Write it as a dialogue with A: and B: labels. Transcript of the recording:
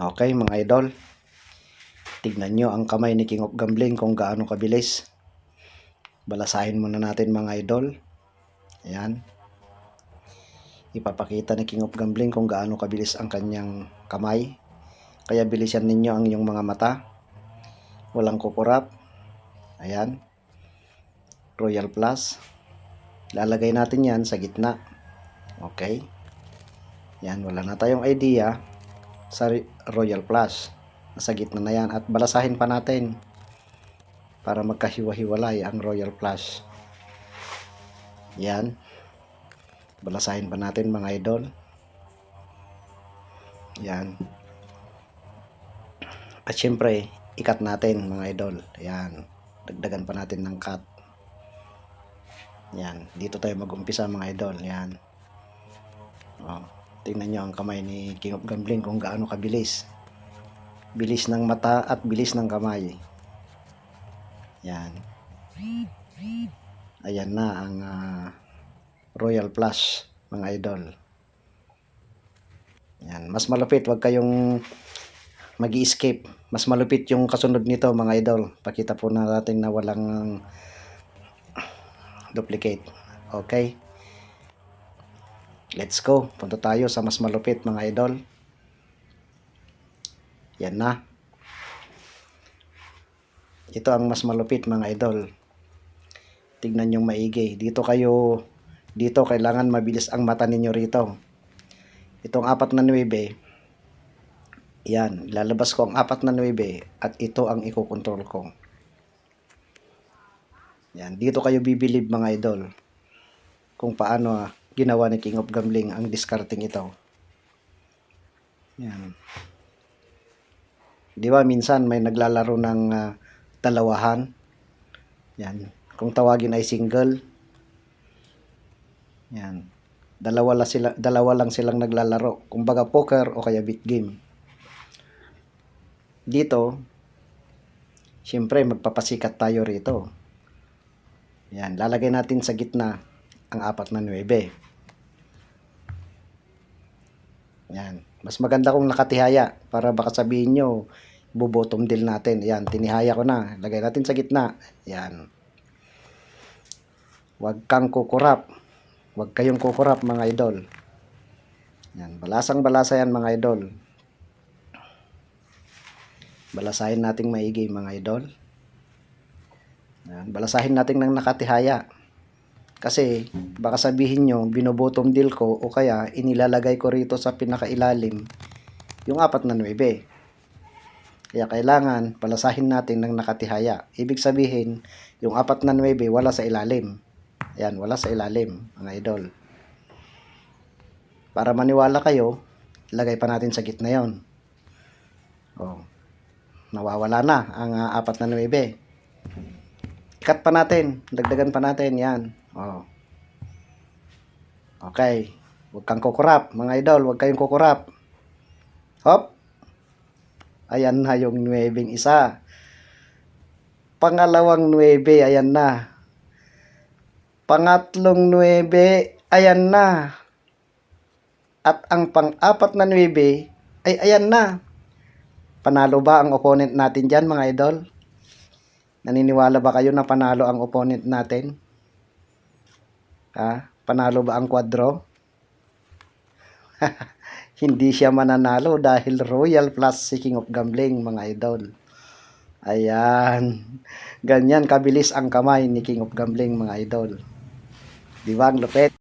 A: Okay mga idol, tignan nyo ang kamay ni King of Gambling kung gaano kabilis. Balasahin muna natin mga idol. Ayan. Ipapakita ni King of Gambling kung gaano kabilis ang kanyang kamay. Kaya bilisan ninyo ang inyong mga mata. Walang kukurap. Ayan. Royal Plus. Lalagay natin yan sa gitna. Okay. Yan, wala na tayong idea sa Royal Plus. Nasa gitna na yan. At balasahin pa natin para magkahiwa-hiwalay ang Royal Plus. Yan. Balasahin pa natin mga idol. Yan. At syempre, ikat natin mga idol. Yan. Dagdagan pa natin ng cut. Yan. Dito tayo mag-umpisa mga idol. Yan. Oh, tingnan nyo ang kamay ni King of Gambling kung gaano kabilis. Bilis ng mata at bilis ng kamay. Yan. Ayan na ang Royal Plus mga idol. Yan. Mas malupit. Huwag kayong mag-i-escape. Mas malupit yung kasunod nito mga idol. Pakita po natin na walang duplicate. Okay. Let's go. Punta tayo sa mas malupit mga idol. Yan na. Ito ang mas malupit mga idol. Tignan yung maigi. Dito kailangan mabilis ang mata ninyo rito. Itong 4 na 9. Yan. Lalabas ko ang 4 na 9 at ito ang ikokontrol ko. Yan. Dito kayo bibilib mga idol. Kung paano ginawa ni King of Gambling ang discarding ito. Yan. Di ba minsan may naglalaro ng dalawahan. Yan. Kung tawagin ay single. Yan. Dalawa lang silang naglalaro. Kumbaga poker o kaya beat game. Dito, syempre magpapasikat tayo rito. Yan. Lalagay natin sa gitna ang 4 na 9. Yan. Mas maganda kung nakatihaya para baka sabihin nyo, bubottom deal natin. Yan. Tinihaya ko na. Lagay natin sa gitna. Yan. Huwag kang kukurap. Huwag kayong kukurap mga idol. Yan. Balasang-balasa yan mga idol. Balasahin nating maigi mga idol. Yan. Balasahin natin ng nakatihaya. Kasi baka sabihin nyo, binobottom deal ko o kaya inilalagay ko rito sa pinakailalim yung 4 na 9. Kaya kailangan balasahin natin ng nakatihaya. Ibig sabihin, yung 4 na 9 wala sa ilalim. Ayan, wala sa ilalim mga idol. Para maniwala kayo, lagay pa natin sa gitna yon. Oh, nawawala na ang 4 na 9. Ikat pa natin, dagdagan pa natin yan. Oh. Okay. Huwag kang kukurap, mga idol. Huwag kayong kukurap. Hop. Ayan na yung 9 isa. Pangalawang 9, ayan na. Pangatlong 9, ayan na. At ang pang-4 na 9, ay ayan na. Panalo ba ang opponent natin dyan, mga idol? Naniniwala ba kayo na panalo ang opponent natin? Ha? Panalo ba ang kwadro? Hindi siya mananalo dahil Royal Plus si King of Gambling mga idol. Ayan. Ganyan kabilis ang kamay ni King of Gambling mga idol. Di ba ang lupit?